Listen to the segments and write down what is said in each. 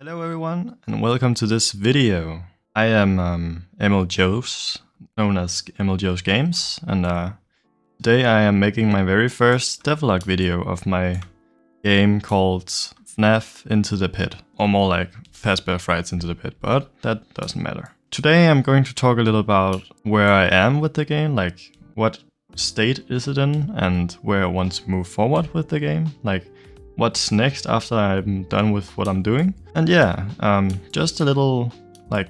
Hello everyone and welcome to this video. I am Emil Joes, known as Emil Joes Games, and today I am making my very first devlog video of my game called FNAF Into the Pit, or more like Fazbear Frights Into the Pit, but that doesn't matter. Today I'm going to talk a little about where I am with the game, like what state is it in and where I want to move forward with the game, like what's next after I'm done with what I'm doing. And yeah, just a little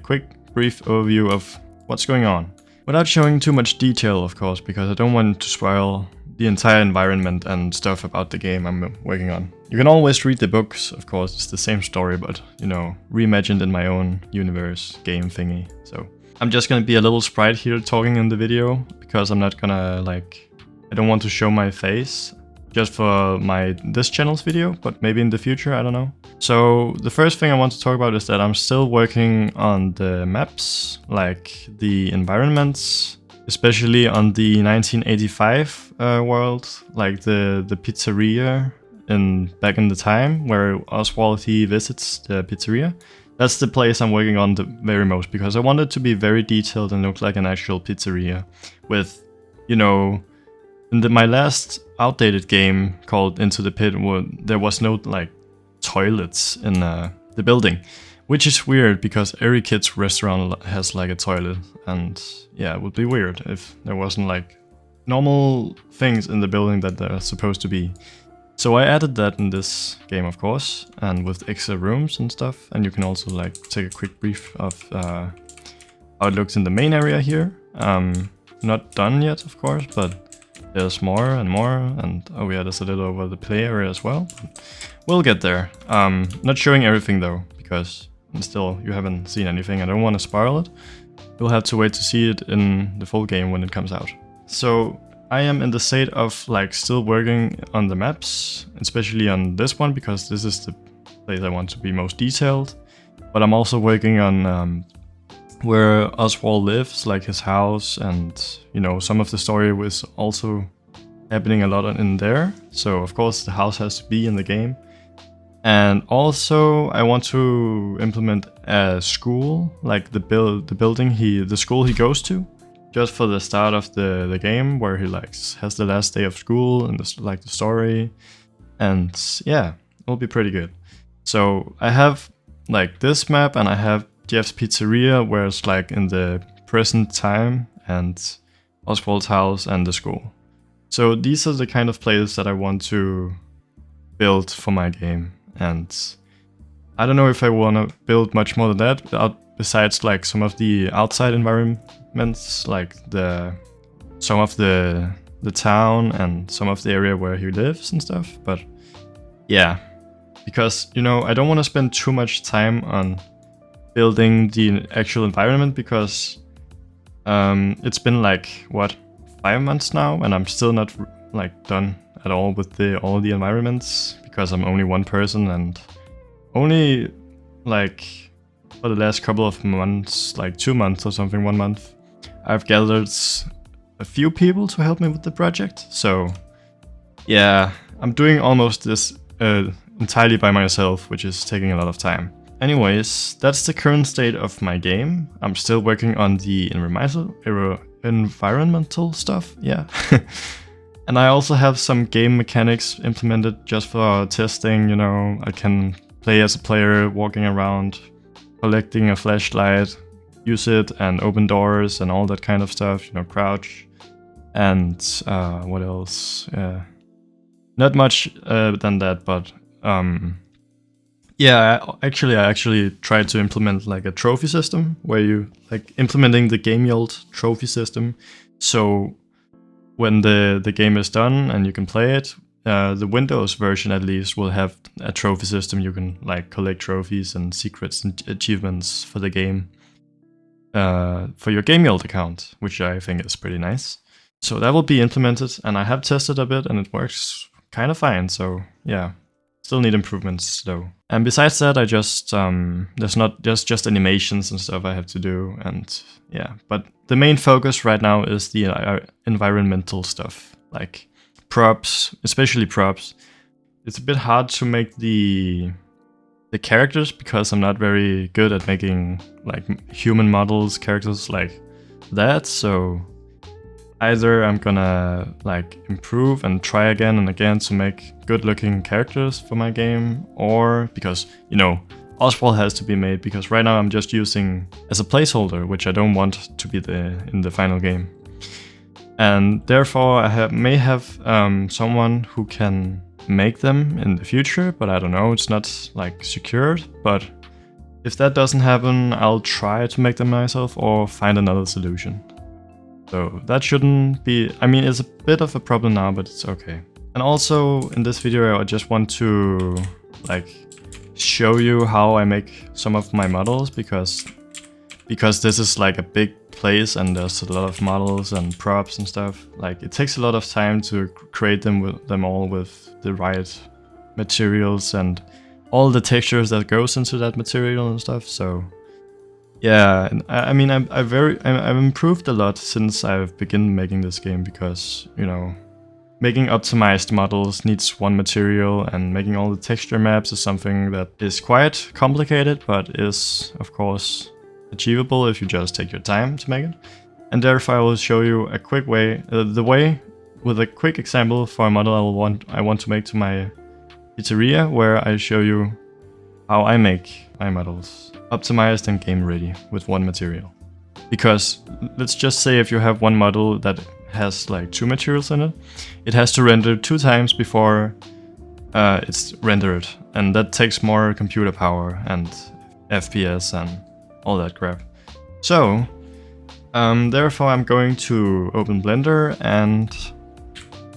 quick brief overview of what's going on. Without showing too much detail, of course, because I don't want to spoil the entire environment and stuff about the game I'm working on. You can always read the books, of course, it's the same story, but, you know, reimagined in my own universe game thingy. So I'm just gonna be a little sprite here talking in the video, because I'm not gonna, I don't want to show my face just for this channel's video, but maybe in the future, I don't know. So the first thing I want to talk about is that I'm still working on the maps, like the environments, especially on the 1985 world, like the pizzeria back in the time where Oswald he visits the pizzeria. That's the place I'm working on the very most, because I want it to be very detailed and look like an actual pizzeria with, you know, in my last outdated game called Into the Pit, there was no toilets in the building, which is weird because every kid's restaurant has a toilet, and yeah, it would be weird if there wasn't normal things in the building that there are supposed to be. So I added that in this game, of course, and with extra rooms and stuff, and you can also take a quick brief of how it looks in the main area here. Not done yet, of course, but there's more and more, and oh yeah, there's a little over the play area as well. We'll get there. Not showing everything though, because still you haven't seen anything. I don't want to spoil it. You'll have to wait to see it in the full game when it comes out. So I am in the state of still working on the maps, especially on this one, because this is the place I want to be most detailed. But I'm also working on where Oswald lives, like his house, and you know, some of the story was also happening a lot in there. So of course the house has to be in the game. And also I want to implement a school, like the school he goes to, just for the start of the game, where he has the last day of school and the story. And yeah, it'll be pretty good. So I have this map, and I have Jeff's Pizzeria, where it's in the present time, and Oswald's house and the school. So these are the kind of places that I want to build for my game, and I don't know if I want to build much more than that, besides some of the outside environments, some of the town and some of the area where he lives and stuff. But yeah, because, you know, I don't want to spend too much time on building the actual environment, because it's been what, 5 months now, and I'm still not done at all with all the environments, because I'm only one person, and only for the last couple of months, 2 months or something, 1 month, I've gathered a few people to help me with the project. So yeah, I'm doing almost this entirely by myself, which is taking a lot of time. Anyways, that's the current state of my game. I'm still working on the environmental stuff, yeah. And I also have some game mechanics implemented just for testing, you know. I can play as a player, walking around, collecting a flashlight, use it and open doors and all that kind of stuff, you know, crouch. And what else? Not much than that, but yeah, I actually tried to implement a trophy system, where you implementing the game-yield trophy system. So when the game is done and you can play it, the Windows version at least will have a trophy system. You can collect trophies and secrets and achievements for the game for your game-yield account, which I think is pretty nice. So that will be implemented, and I have tested a bit and it works kind of fine. So yeah. Still need improvements though. And besides that, I just there's not just animations and stuff I have to do, and yeah. But the main focus right now is the environmental stuff, like props, especially props. It's a bit hard to make the the characters, because I'm not very good at making like human models, characters like that. So either I'm gonna like improve and try again and again to make good looking characters for my game, or because, you know, Oswald has to be made, because right now I'm just using as a placeholder, which I don't want to be in the final game. And therefore I may have someone who can make them in the future, but I don't know, it's not like secured. But if that doesn't happen, I'll try to make them myself or find another solution. So that shouldn't be, I mean, it's a bit of a problem now, but it's okay. And also in this video I just want to like show you how I make some of my models, because this is like a big place and there's a lot of models and props and stuff. Like it takes a lot of time to create them all with the right materials and all the textures that goes into that material and stuff. So yeah, I mean I've improved a lot since I've begun making this game, because, you know, making optimized models needs one material, and making all the texture maps is something that is quite complicated, but is of course achievable if you just take your time to make it. And therefore I will show you a quick way, with a quick example for a model I want to make to my pizzeria, where I show you how I make my models optimized and game ready with one material. Because let's just say if you have one model that has like 2 materials in it, it has to render 2 times before it's rendered, and that takes more computer power and FPS and all that crap. So therefore I'm going to open Blender and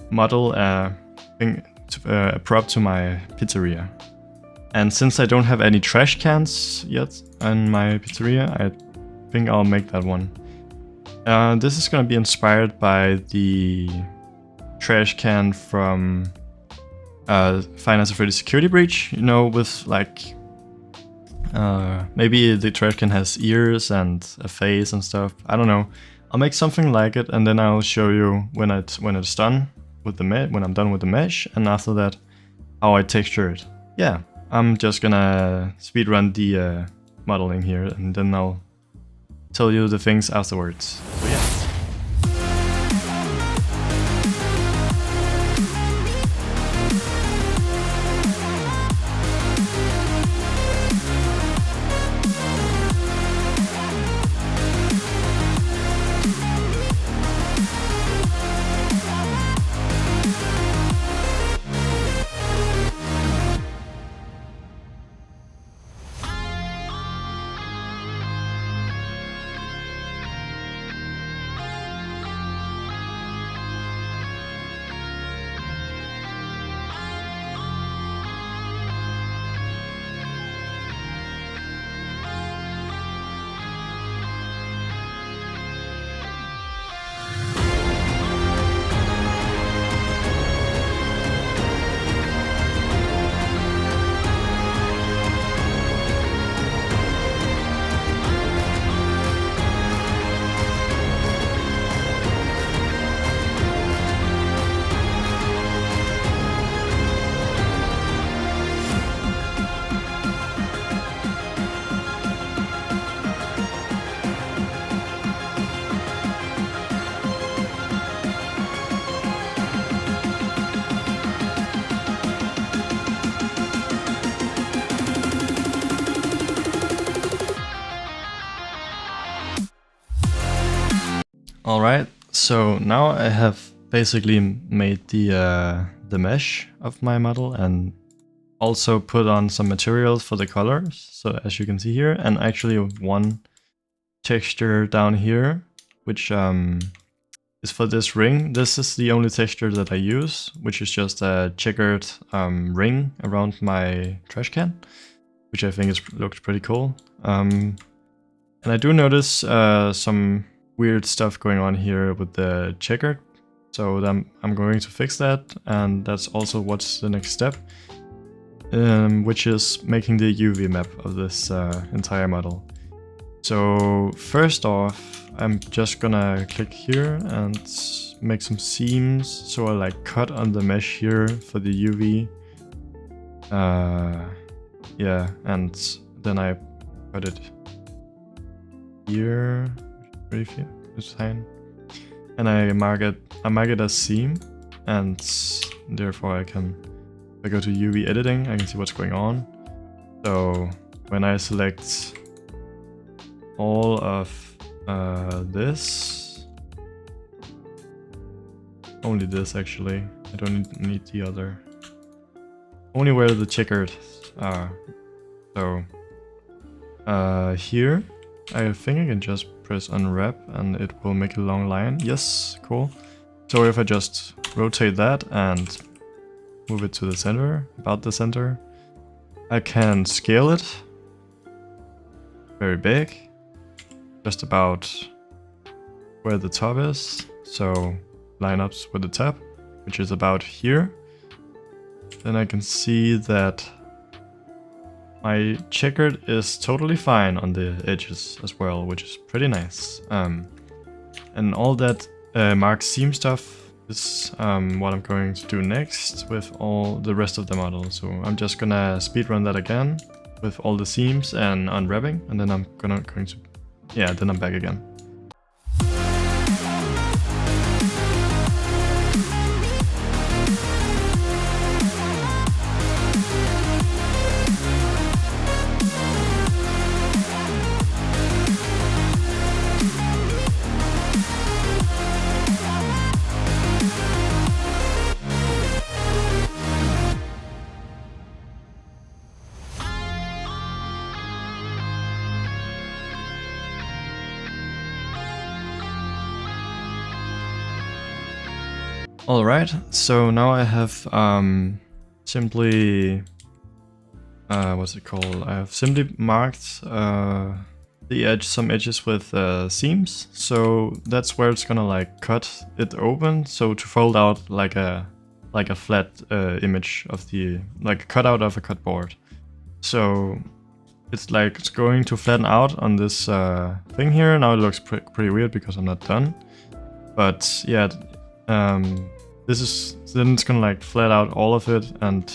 model a prop to my pizzeria. And since I don't have any trash cans yet in my pizzeria, I think I'll make that one. This is gonna be inspired by the trash can from Five Nights at Freddy's Security Breach, you know, with like maybe the trash can has ears and a face and stuff. I don't know. I'll make something like it, and then I'll show you when it's done with the when I'm done with the mesh, and after that how I texture it. Yeah, I'm just gonna speedrun the modeling here, and then I'll tell you the things afterwards. So yeah. Alright, so now I have basically made the mesh of my model and also put on some materials for the colors, so as you can see here, and actually one texture down here, which is for this ring. This is the only texture that I use, which is just a checkered ring around my trash can, which I think looks pretty cool. And I do notice some weird stuff going on here with the checkered, so I'm going to fix that, and that's also what's the next step, which is making the UV map of this entire model. So first off, I'm just gonna click here and make some seams, so I like cut on the mesh here for the UV. Yeah, and then I put it here, it's fine. And I mark it as seam, and therefore I go to UV editing, I can see what's going on. So when I select all of this, only this actually, I don't need the other, only where the checkered are. So here, I think I can just press unwrap and it will make a long line. Yes, cool. So if I just rotate that and move it to the center, about the center, I can scale it very big, just about where the top is. So line up with the top, which is about here. Then I can see that my checkered is totally fine on the edges as well, which is pretty nice. And all that marked seam stuff is what I'm going to do next with all the rest of the model. So I'm just gonna speedrun that again with all the seams and unwrapping, and then I'm going to, yeah, then I'm back again. Alright, so now I have simply, what's it called? I have simply marked some edges with seams, so that's where it's gonna like cut it open, so to fold out like a flat image of the, like a cutout of a cutboard. So it's like it's going to flatten out on this thing here. Now it looks pretty weird because I'm not done, but yeah. This is, then it's gonna like flat out all of it and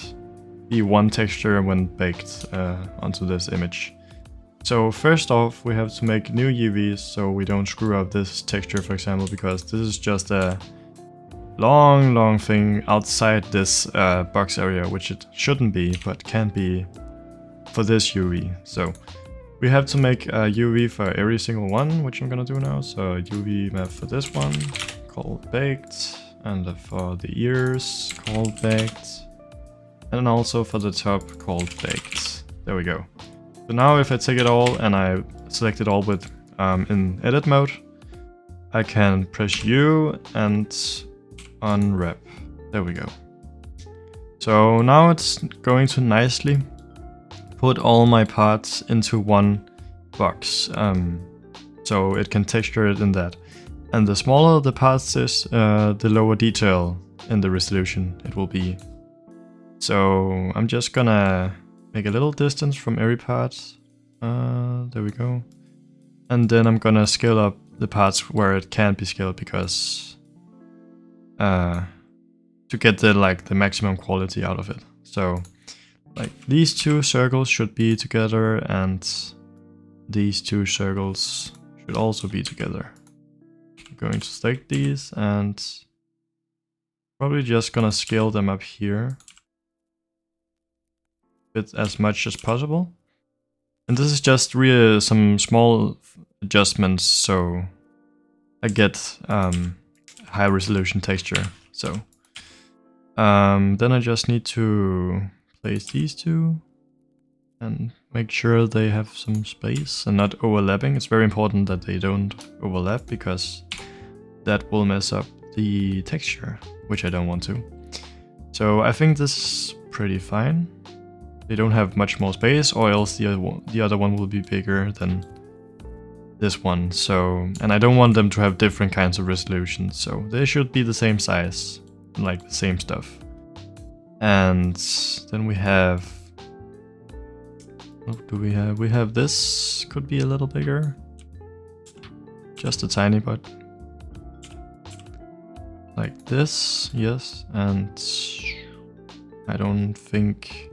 be one texture when baked onto this image. So first off, we have to make new UVs so we don't screw up this texture, for example, because this is just a long thing outside this box area, which it shouldn't be, but can be for this UV. So we have to make a UV for every single one, which I'm gonna do now. So UV map for this one, called baked, and for the ears, called baked, and also for the top, called baked. There we go. So now if I take it all and I select it all with in edit mode, I can press U and unwrap. There we go. So now it's going to nicely put all my parts into one box, so it can texture it in that. And the smaller the parts is, the lower detail in the resolution it will be. So I'm just gonna make a little distance from every part. There we go. And then I'm gonna scale up the parts where it can't be scaled, because to get the maximum quality out of it. So like these two circles should be together, and these two circles should also be together. Going to select these and probably just gonna scale them up here with as much as possible. And this is just really some small adjustments, so I get high resolution texture. So then I just need to place these two and make sure they have some space and not overlapping. It's very important that they don't overlap, because that will mess up the texture, which I don't want to. So I think this is pretty fine. They don't have much more space, or else the other one will be bigger than this one. So, and I don't want them to have different kinds of resolutions, so they should be the same size, like the same stuff. And then we have, what do we have? We have this, could be a little bigger, just a tiny bit. Like this, yes, and I don't think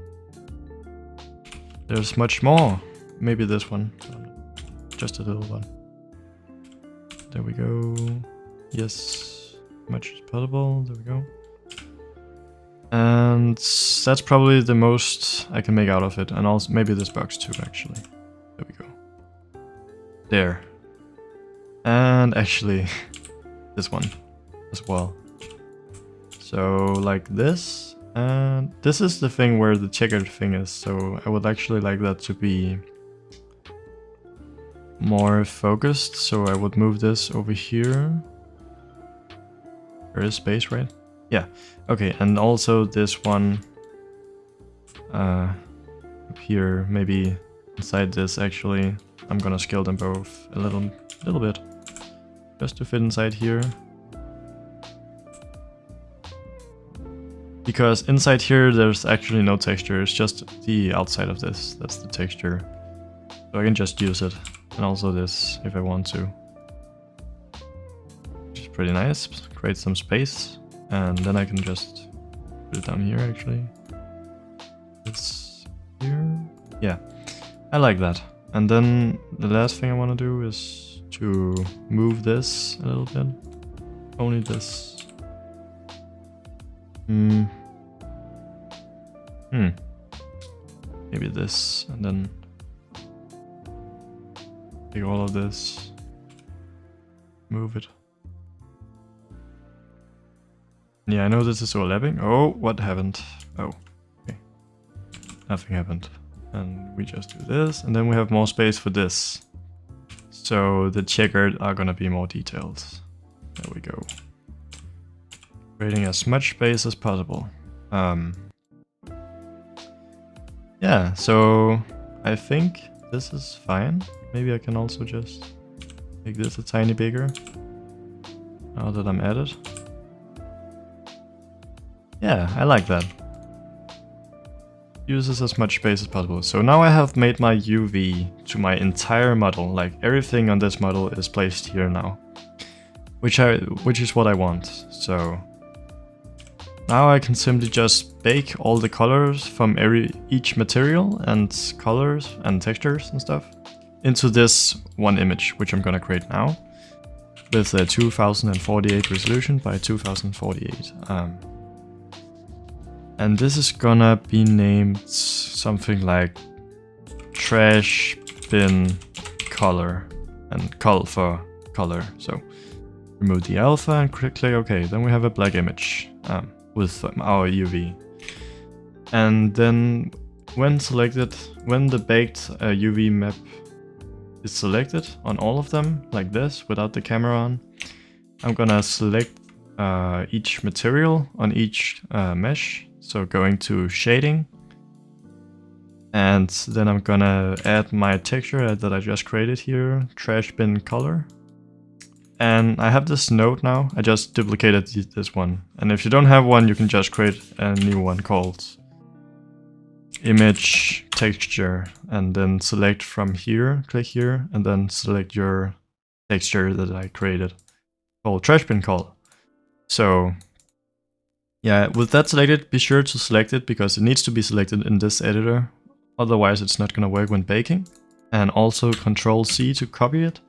there's much more. Maybe this one. Just a little one. There we go. Yes. Much as possible. There we go. And that's probably the most I can make out of it. And also maybe this box too, actually. There we go. There. And actually this one as well. So like this. And this is the thing where the checkered thing is. So I would actually like that to be more focused. So I would move this over here. There is space, right? Yeah. Okay, and also this one up here, maybe inside this actually. I'm gonna scale them both a little bit. Just to fit inside here. Because inside here there's actually no texture, it's just the outside of this. That's the texture. So I can just use it. And also this if I want to. Which is pretty nice. Create some space. And then I can just put it down here actually. It's here. Yeah, I like that. And then the last thing I want to do is to move this a little bit. Only this. Maybe this, and then take all of this, move it. Yeah, I know this is overlapping. Oh, what happened? Oh, okay. Nothing happened. And we just do this, and then we have more space for this. So the checkered are gonna be more detailed. There we go. Creating as much space as possible. Yeah, so I think this is fine. Maybe I can also just make this a tiny bigger. Now that I'm at it. Yeah, I like that. Uses as much space as possible. So now I have made my UV to my entire model. Like everything on this model is placed here now. Which is what I want. So now I can simply just bake all the colors from each material and colors and textures and stuff into this one image, which I'm gonna create now with a 2048 resolution by 2048. And this is gonna be named something like trash bin color and call for color. So remove the alpha and click OK. Then we have a black image with our UV. And then when the baked UV map is selected on all of them, like this, without the camera on, I'm gonna select each material on each mesh. So going to shading, and then I'm gonna add my texture that I just created here, trash bin color. And I have this node now, I just duplicated this one. And if you don't have one, you can just create a new one called image texture, and then select from here, click here, and then select your texture that I created called trash bin color. So yeah, with that selected, be sure to select it because it needs to be selected in this editor. Otherwise it's not gonna work when baking. And also Ctrl+C to copy it.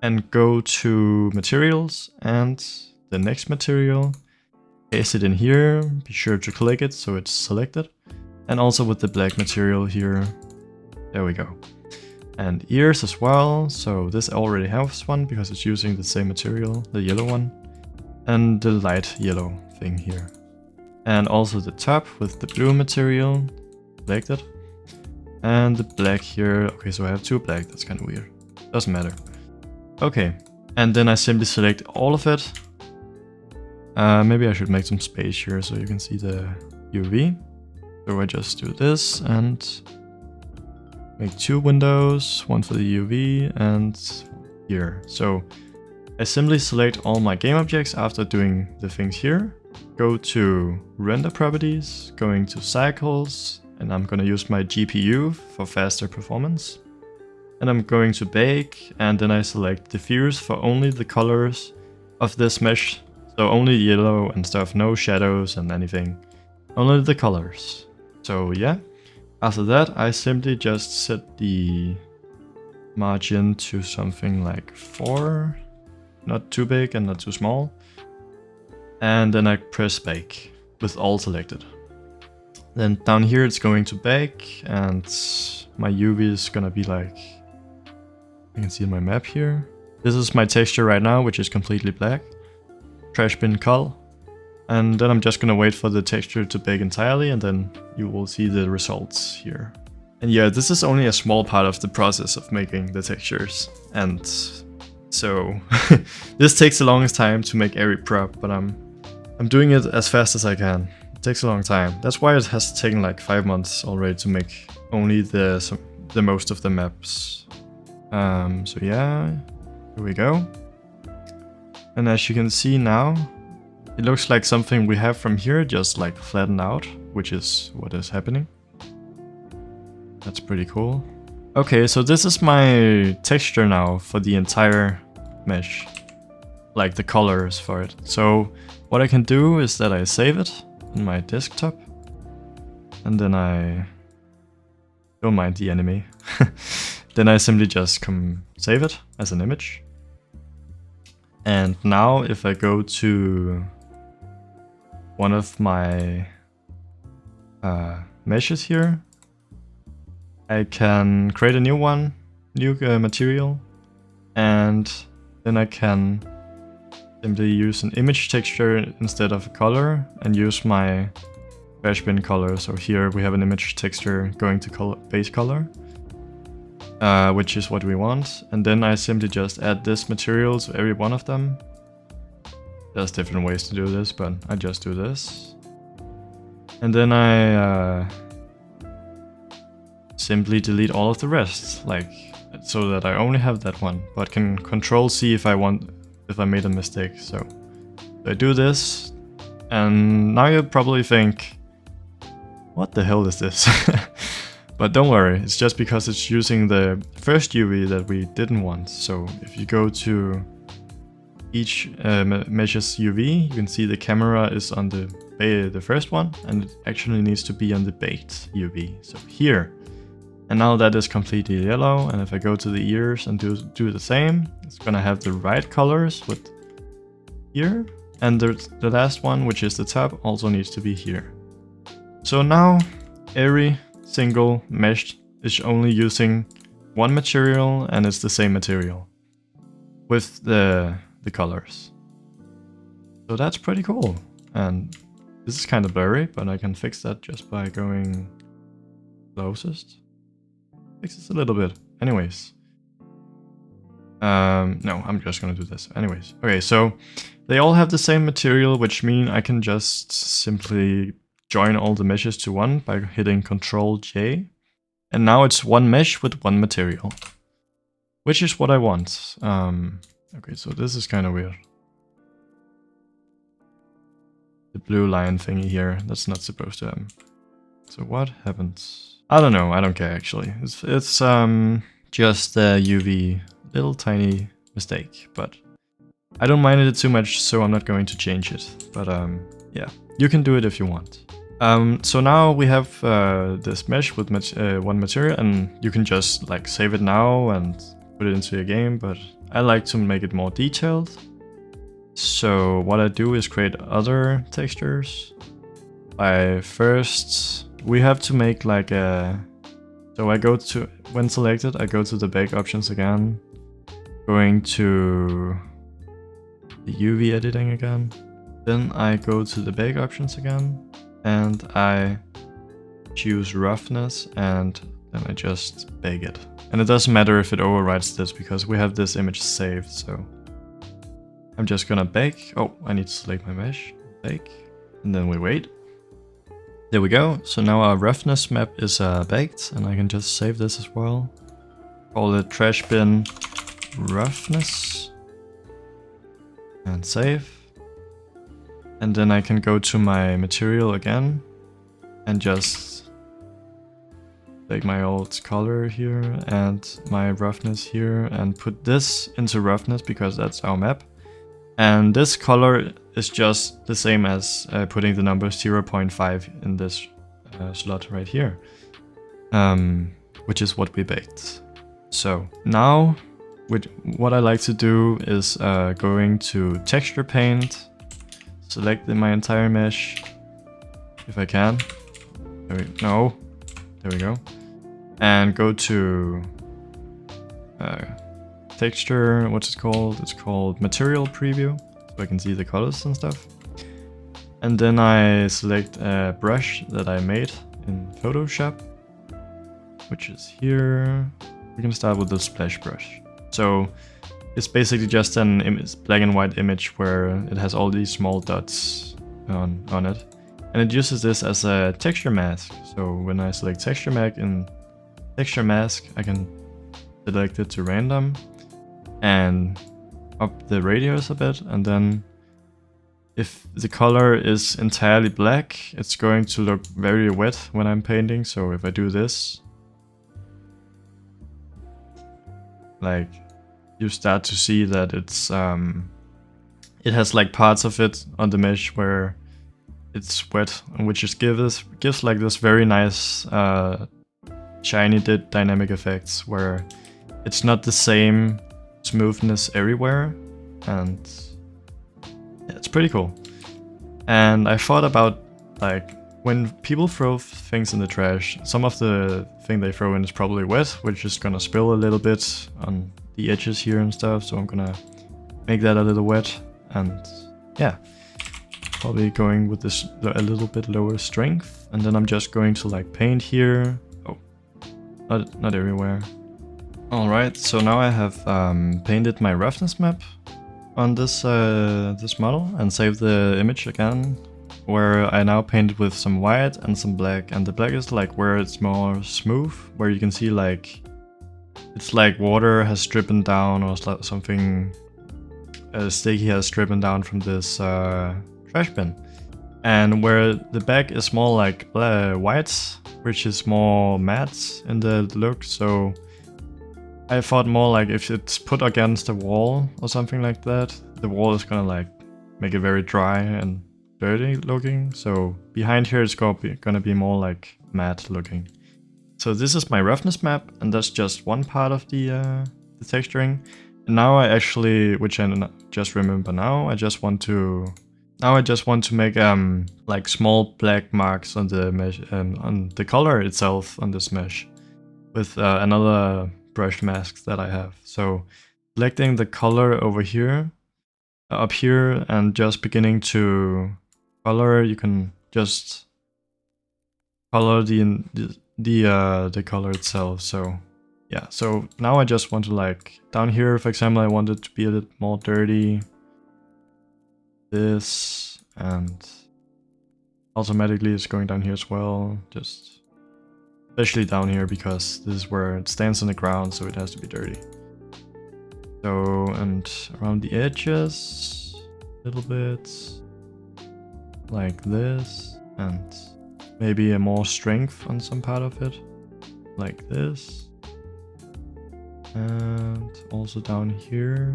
And go to materials and the next material. Paste it in here. Be sure to click it so it's selected. And also with the black material here. There we go. And ears as well. So this already has one because it's using the same material, the yellow one. And the light yellow thing here. And also the top with the blue material, selected. And the black here, okay, so I have two black, that's kind of weird. Doesn't matter. Okay, and then I simply select all of it. Maybe I should make some space here so you can see the UV. So I just do this and make two windows, one for the UV and here. So I simply select all my game objects after doing the things here. Go to render properties, going to cycles, and I'm gonna use my GPU for faster performance. And I'm going to bake, and then I select diffuse for only the colors of this mesh. So only yellow and stuff, no shadows and anything. Only the colors. So yeah, After that, I simply just set the margin to something like 4, not too big and not too small. And then I press bake with all selected. Then down here it's going to bake, and my UV is gonna be like, you can see my map here. This is my texture right now, which is completely black. Trash bin cull. And then I'm just gonna wait for the texture to bake entirely, and then you will see the results here. And yeah, this is only a small part of the process of making the textures. And so this takes the longest time to make every prop, but I'm doing it as fast as I can. It takes a long time. That's why it has taken like 5 months already to make only the most of the maps. So yeah, here we go. And as you can see now, it looks like something we have from here just like flattened out, which is what is happening. That's pretty cool. Okay, so this is my texture now for the entire mesh, like the colors for it. So what I can do is that I save it in my desktop, and then I don't mind the enemy. Then I simply just save it as an image. And now if I go to one of my meshes here, I can create a new one, new material, and then I can simply use an image texture instead of a color and use my trash bin color. So here we have an image texture going to base color, which is what we want. And then I simply just add this material to every one of them. There's different ways to do this, but I just do this. And then I simply delete all of the rest, like so that I only have that one, but can control C if I made a mistake. So I do this, and now you probably think, what the hell is this? But don't worry, it's just because it's using the first UV that we didn't want. So if you go to each mesh's UV, you can see the camera is on the first one, and it actually needs to be on the baked UV, so here. And now that is completely yellow, and if I go to the ears and do the same, it's gonna have the right colors with here, and the last one, which is the top, also needs to be here. So now every single mesh is only using one material, and it's the same material with the colors. So that's pretty cool. And this is kind of blurry, but I can fix that just by going closest. Fixes a little bit. Anyways. No, I'm just gonna do this. Anyways. Okay, so they all have the same material, which means I can just simply join all the meshes to one by hitting Ctrl J. And now it's one mesh with one material, which is what I want. Okay, so this is kind of weird. The blue line thingy here, that's not supposed to happen. So what happens? I don't know, I don't care actually. It's just a UV little tiny mistake, but I don't mind it too much, so I'm not going to change it. But yeah, you can do it if you want. So now we have this mesh with one material, and you can just like save it now and put it into your game, but I like to make it more detailed. So what I do is create other textures. We have to make like a... So I go to, when selected, I go to the bake options again. Going to the UV editing again. Then I go to the bake options again. And I choose roughness, and then I just bake it. And it doesn't matter if it overwrites this because we have this image saved, so I'm just gonna bake. Oh, I need to select my mesh, bake, and then we wait. There we go. So now our roughness map is baked, and I can just save this as well. Call it trash bin roughness and save. And then I can go to my material again and just take my old color here and my roughness here and put this into roughness because that's our map. And this color is just the same as putting the number 0.5 in this slot right here. which is what we baked. So now, what I like to do is going to texture paint, select my entire mesh, if I can. There we go. And go to texture, what's it called? It's called material preview, so I can see the colors and stuff. And then I select a brush that I made in Photoshop, which is here. We can start with the splash brush. So it's basically just an black and white image where it has all these small dots on it. And it uses this as a texture mask. So when I select texture mask in texture mask, I can select it to random and up the radius a bit. And then if the color is entirely black, it's going to look very wet when I'm painting. So if I do this, like, you start to see that it's it has like parts of it on the mesh where it's wet, which just gives like this very nice shiny dynamic effects where it's not the same smoothness everywhere, and yeah, it's pretty cool. And I thought about, like, when people throw things in the trash, some of the thing they throw in is probably wet, which is gonna spill a little bit on the edges here and stuff, so I'm gonna make that a little wet. And yeah, probably going with this a little bit lower strength, and then I'm just going to like paint here. Oh, not everywhere. Alright, so now I have painted my roughness map on this this model and saved the image again, where I now painted with some white and some black, and the black is like where it's more smooth, where you can see like it's like water has dripped down or something sticky has dripped down from this trash bin. And where the back is more like white, which is more matte in the look. So I thought more like if it's put against a wall or something like that, the wall is gonna like make it very dry and dirty looking. So behind here it's gonna be more like matte looking. So this is my roughness map, and that's just one part of the texturing. And now I actually, which I just remember now, I just want to make like small black marks on the mesh, on the color itself on this mesh, with another brush mask that I have. So selecting the color over here, up here, and just beginning to color, you can just color the color itself. So yeah, so now I just want to, like, down here, for example, I want it to be a bit more dirty. This, and automatically it's going down here as well, just especially down here because this is where it stands on the ground, so it has to be dirty. So, and around the edges a little bit like this, and maybe a more strength on some part of it like this, and also down here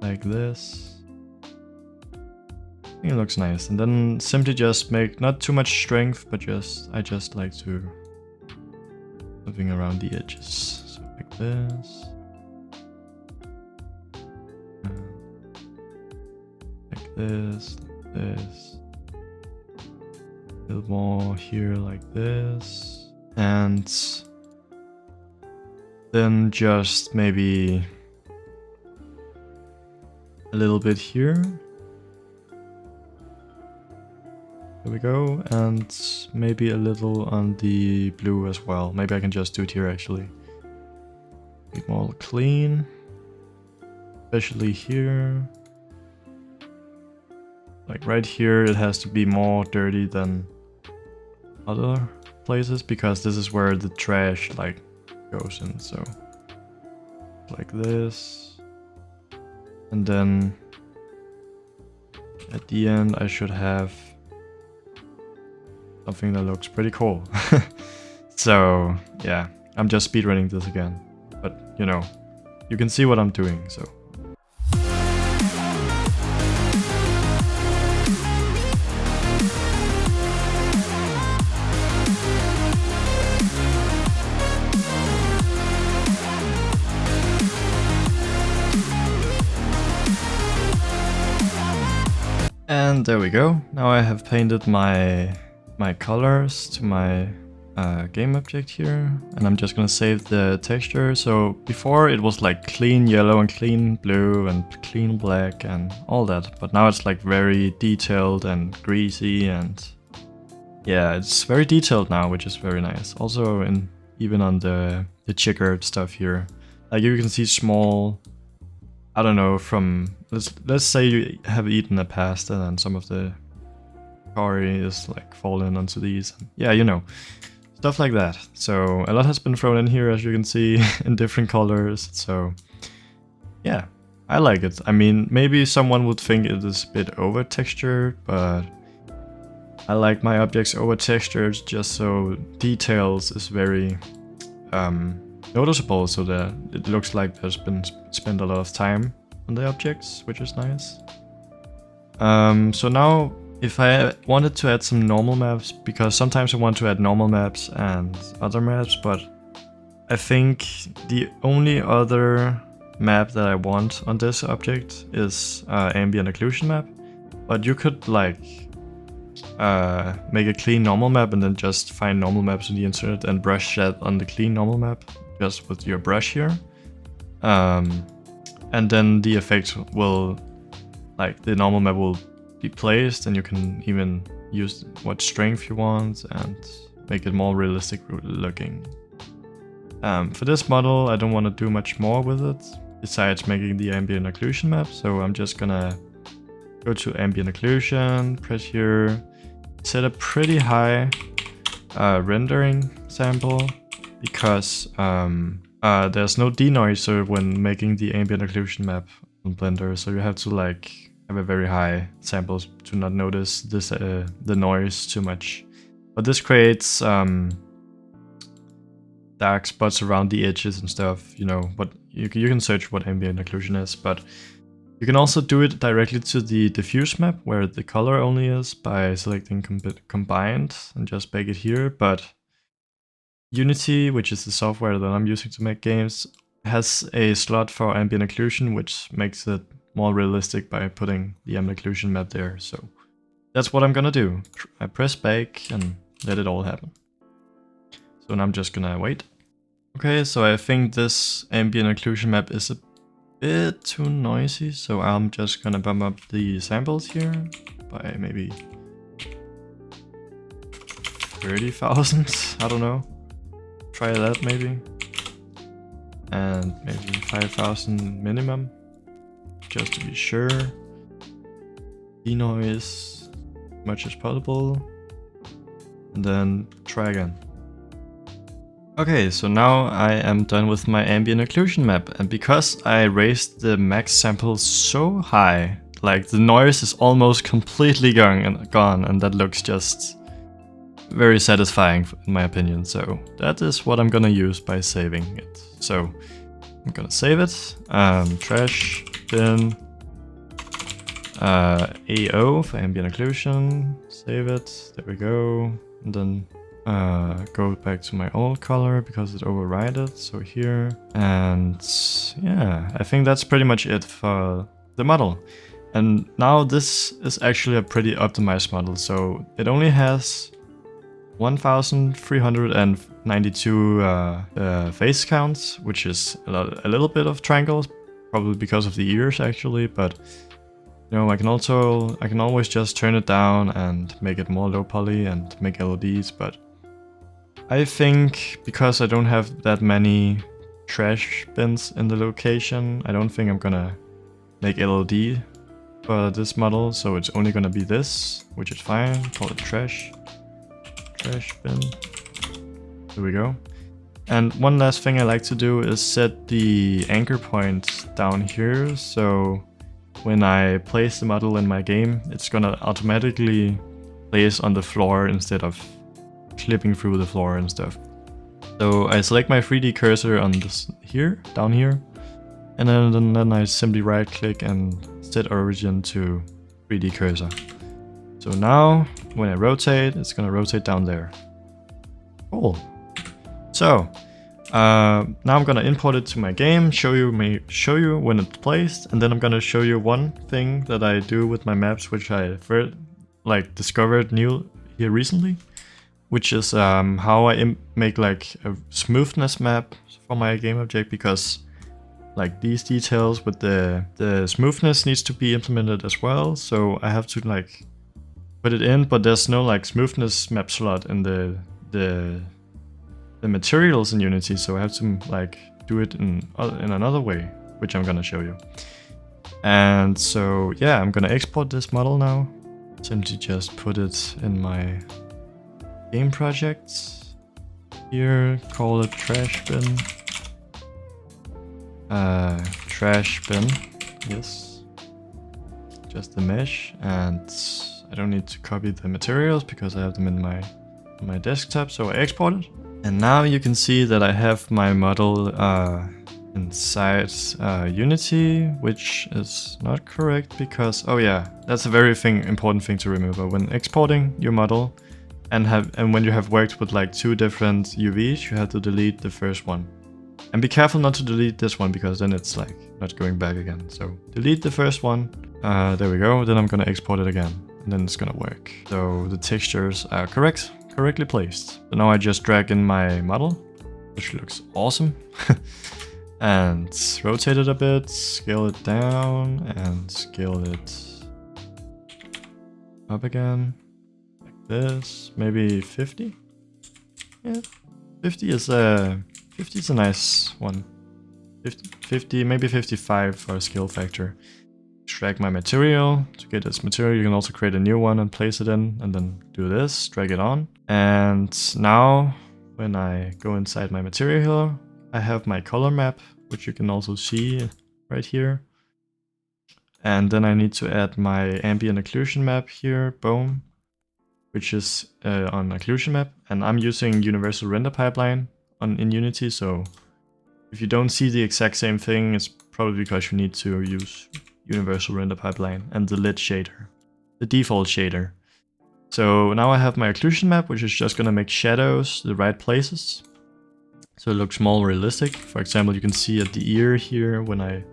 like this. I think it looks nice. And then simply just make not too much strength, but I just like to something around the edges. So like this. Like this, like this. A little more here like this. And then just maybe a little bit here. There we go, and maybe a little on the blue as well. Maybe I can just do it here actually. Be more clean, especially here. Like right here, it has to be more dirty than other places because this is where the trash like goes in. So like this, and then at the end I should have something that looks pretty cool. So yeah, I'm just speedrunning this again, but you know, you can see what I'm doing, so. And there we go. Now I have painted my colors to my game object here, and I'm just gonna save the texture. So before it was like clean yellow and clean blue and clean black and all that, but now it's like very detailed and greasy, and yeah, it's very detailed now, which is very nice. Also even on the checkered stuff here, like you can see small, I don't know, from let's say you have eaten a pasta and some of the curry is like fallen onto these. Yeah, you know. Stuff like that. So a lot has been thrown in here, as you can see, in different colors. So yeah, I like it. I mean, maybe someone would think it is a bit over textured, but I like my objects over textured just so details is very noticeable, so that it looks like there's been spent a lot of time on the objects, which is nice. So now, if I wanted to add some normal maps, because sometimes I want to add normal maps and other maps, but I think the only other map that I want on this object is ambient occlusion map. But you could like make a clean normal map and then just find normal maps on the internet and brush that on the clean normal map just with your brush here. And then the effect will, like the normal map will be placed, and you can even use what strength you want and make it more realistic looking. For this model, I don't want to do much more with it besides making the ambient occlusion map, so I'm just gonna go to ambient occlusion, press here, set a pretty high rendering sample, because there's no denoiser when making the ambient occlusion map on Blender, so you have to like have a very high sample to not notice this the noise too much. But this creates dark spots around the edges and stuff, you know. But you can search what ambient occlusion is, but you can also do it directly to the diffuse map where the color only is by selecting combined and just bake it here. But Unity, which is the software that I'm using to make games, has a slot for ambient occlusion, which makes it more realistic by putting the ambient occlusion map there. So that's what I'm gonna do. I press bake and let it all happen. So now I'm just gonna wait. Okay, so I think this ambient occlusion map is a bit too noisy, so I'm just gonna bump up the samples here by maybe 30,000, I don't know. Try that maybe. And maybe 5,000 minimum, just to be sure. Denoise as much as possible. And then try again. Okay, so now I am done with my ambient occlusion map, and because I raised the max sample so high, like the noise is almost completely gone, and that looks just very satisfying in my opinion. So that is what I'm gonna use by saving it. So I'm gonna save it, trash bin AO for ambient occlusion, save it, there we go, and then go back to my old color because it overrided, so here, and yeah, I think that's pretty much it for the model. And now this is actually a pretty optimized model, so it only has 1,392 face counts, which is a little bit of triangles, probably because of the ears actually, but you know, I can always just turn it down and make it more low poly and make LEDs, but I think because I don't have that many trash bins in the location, I don't think I'm gonna make LED for this model, so it's only gonna be this, which is fine. Call it trash bin. There we go. And one last thing I like to do is set the anchor point down here, so when I place the model in my game, it's gonna automatically place on the floor instead of clipping through the floor and stuff. So I select my 3D cursor on this here, down here, and then I simply right click and set origin to 3D cursor. So now when I rotate, it's gonna rotate down there. Cool. So Now I'm gonna import it to my game, show you when it's placed, and then I'm gonna show you one thing that I do with my maps, which I first discovered new here recently, which is how I make like a smoothness map for my game object, because like these details with the smoothness needs to be implemented as well. So I have to like put it in, but there's no like smoothness map slot in the materials in Unity, so I have to like do it in another way, which I'm gonna show you. And so yeah, I'm gonna export this model now. Simply just put it in my game project here, call it trash bin. Trash bin, yes. Just the mesh, and I don't need to copy the materials because I have them in my desktop, so I export it. And now you can see that I have my model inside Unity, which is not correct because, oh yeah, that's a very important thing to remember when exporting your model, and when you have worked with like 2 different UVs, you have to delete the first one. And be careful not to delete this one, because then it's like not going back again. So delete the first one. There we go. Then I'm gonna export it again, and then it's gonna work. So the textures are correctly placed. So now I just drag in my model, which looks awesome. And rotate it a bit, scale it down, and scale it up again. Like this. Maybe 50? Yeah. 50 is a nice one. 50, maybe 55 for a skill factor. Drag my material. To get this material, you can also create a new one and place it in, and then do this, drag it on. And now, when I go inside my material here, I have my color map, which you can also see right here. And then I need to add my ambient occlusion map here, boom, which is on occlusion map. And I'm using universal render pipeline in Unity, so if you don't see the exact same thing, it's probably because you need to use universal render pipeline and the lit shader, the default shader. So now I have my occlusion map, which is just gonna make shadows the right places, so it looks more realistic. For example, you can see at the ear here when I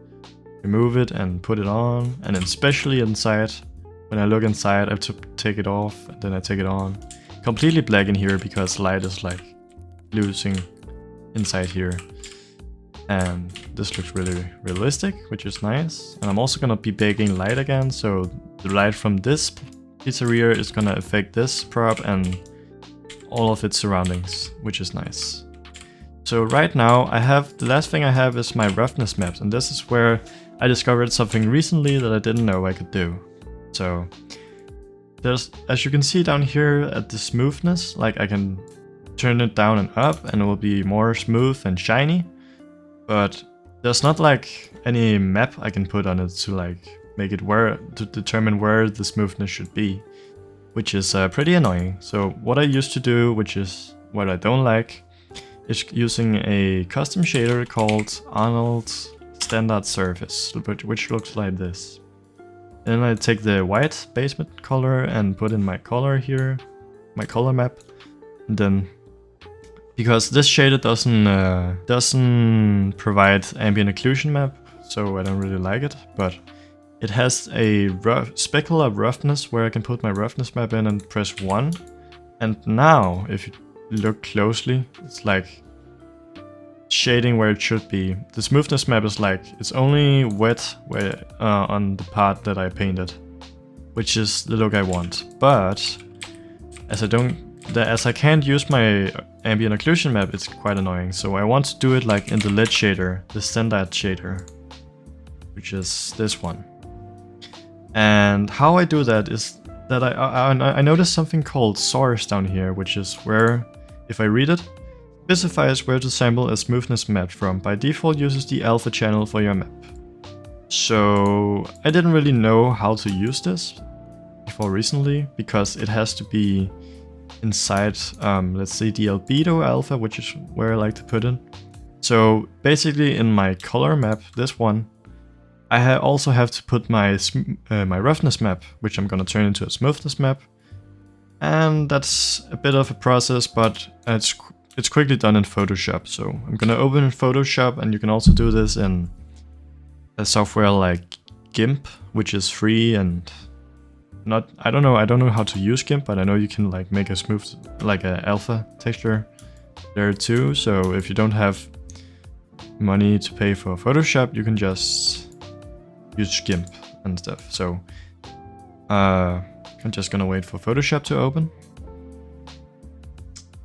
remove it and put it on, and especially inside, when I look inside, I have to take it off and then I take it on. Completely black in here because light is like losing inside here. And this looks really realistic, which is nice. And I'm also gonna be baking light again, so the light from this pizzeria is gonna affect this prop and all of its surroundings, which is nice. So right now the last thing I have is my roughness maps, and this is where I discovered something recently that I didn't know I could do. So there's, as you can see down here at the smoothness, like I can turn it down and up and it will be more smooth and shiny. But there's not like any map I can put on it to like make it to determine where the smoothness should be, which is pretty annoying. So what I used to do, which is what I don't like, is using a custom shader called Arnold's Standard Surface, which looks like this. Then I take the white basement color and put in my color here, my color map, and then, because this shader doesn't provide ambient occlusion map, so I don't really like it, but it has a speckle of roughness where I can put my roughness map in and press 1. And now, if you look closely, it's like shading where it should be. The smoothness map is like, it's only wet where on the part that I painted, which is the look I want. But as I can't use my ambient occlusion map, it's quite annoying. So I want to do it like in the lit shader, the standard shader, which is this one. And how I do that is that I noticed something called source down here, which is where, if I read it, specifies where to sample a smoothness map from. By default uses the alpha channel for your map. So I didn't really know how to use this before recently, because it has to be inside, let's say, the albedo alpha, which is where I like to put it. So basically in my color map, this one, I also have to put my roughness map, which I'm gonna turn into a smoothness map. And that's a bit of a process, but it's it's quickly done in Photoshop. So I'm gonna open Photoshop, and you can also do this in a software like GIMP, which is free and not, I don't know how to use GIMP, but I know you can like make a smooth, like a alpha texture there too. So if you don't have money to pay for Photoshop, you can just use GIMP and stuff. So I'm just gonna wait for Photoshop to open.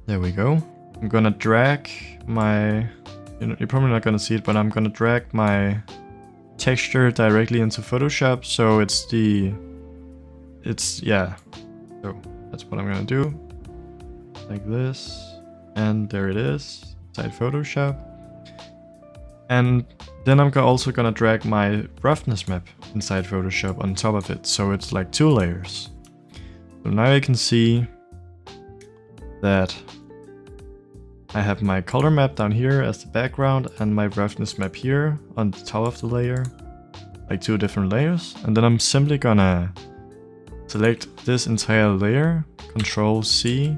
There we go. I'm gonna drag my, you're probably not gonna see it, but I'm gonna drag my texture directly into Photoshop. So yeah. So that's what I'm gonna do. Like this. And there it is, inside Photoshop. And then I'm also gonna drag my roughness map inside Photoshop on top of it. So it's like 2 layers. So now you can see that I have my color map down here as the background and my roughness map here on the top of the layer. Like 2 different layers. And then I'm simply gonna select this entire layer, Control C,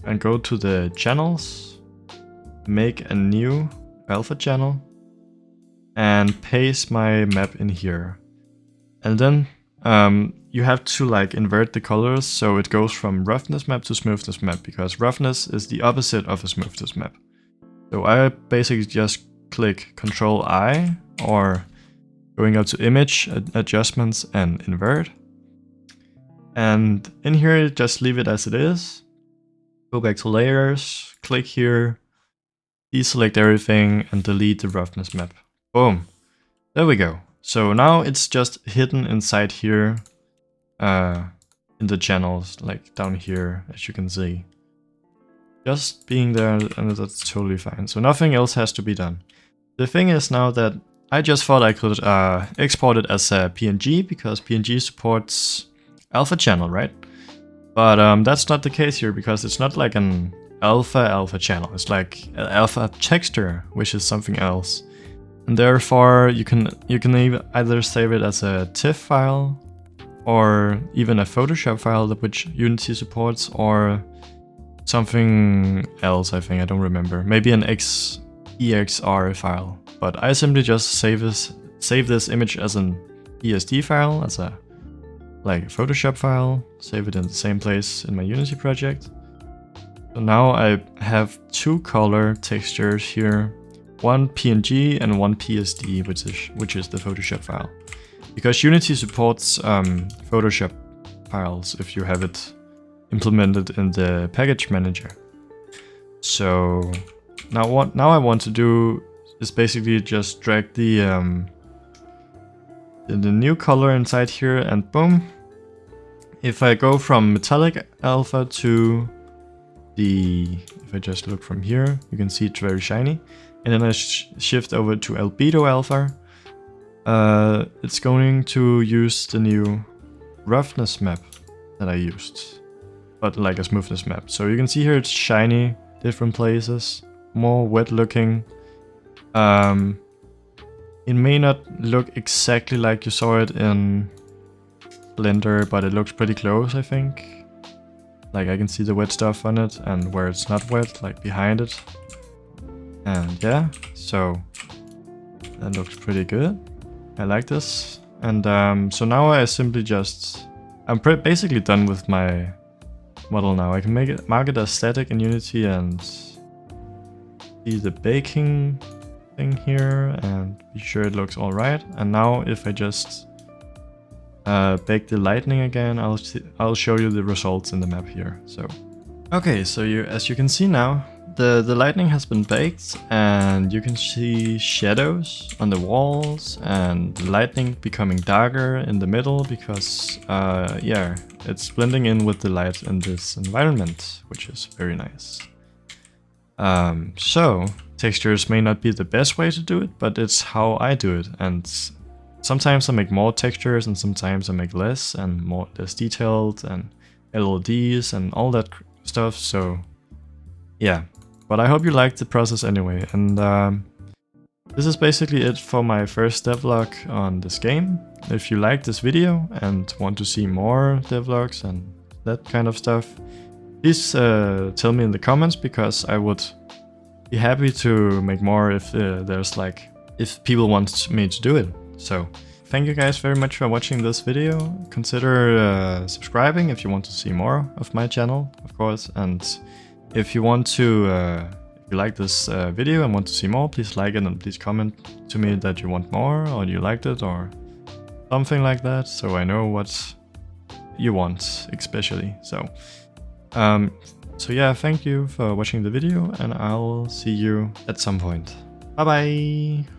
and go to the channels, make a new alpha channel, and paste my map in here. And then you have to like invert the colors so it goes from roughness map to smoothness map, because roughness is the opposite of a smoothness map. So I basically just click Control I, or going up to image, adjustments, and invert. And in here, just leave it as it is. Go back to layers, click here, deselect everything, and delete the roughness map. Boom. There we go. So now it's just hidden inside here in the channels, like down here, as you can see. Just being there, and that's totally fine. So nothing else has to be done. The thing is now that I just thought I could export it as a PNG, because PNG supports alpha channel, right? But that's not the case here, because it's not like an alpha channel. It's like an alpha texture, which is something else. And therefore, you can either save it as a TIFF file, or even a Photoshop file which Unity supports, or something else. I think, I don't remember. Maybe an EXR file. But I simply just save this image as an ESD file, as a like Photoshop file, save it in the same place in my Unity project. So now I have 2 color textures here, one PNG and one PSD, which is the Photoshop file. Because Unity supports Photoshop files if you have it implemented in the package manager. So now what I want to do is basically just drag the new color inside here, and boom. If I go from metallic alpha to if I just look from here, you can see it's very shiny. And then I shift over to albedo alpha. It's going to use the new roughness map that I used, but like a smoothness map. So you can see here it's shiny, different places, more wet looking. It may not look exactly like you saw it in Blender, but it looks pretty close, I think. Like I can see the wet stuff on it, and where it's not wet, like behind it. And yeah, so that looks pretty good. I like this. And so now I simply I'm basically done with my model now. I can mark it as static in Unity and see the baking thing here and be sure it looks alright. And now if I just bake the lightning again, I'll show you the results in the map here. So okay, so as you can see now, the lightning has been baked, and you can see shadows on the walls and the lightning becoming darker in the middle, because yeah, it's blending in with the light in this environment, which is very nice. So textures may not be the best way to do it, but it's how I do it. And sometimes I make more textures and sometimes I make less and less detailed and LODs and all that stuff. So yeah, but I hope you liked the process anyway. And this is basically it for my first devlog on this game. If you like this video and want to see more devlogs and that kind of stuff, please tell me in the comments, because I would be happy to make more if there's like, if people want me to do it. So thank you guys very much for watching this video. Consider subscribing if you want to see more of my channel, of course. And if you want to, if you like this video and want to see more, please like it and please comment to me that you want more, or you liked it, or something like that, so I know what you want, especially. So yeah, thank you for watching the video, and I'll see you at some point. Bye bye!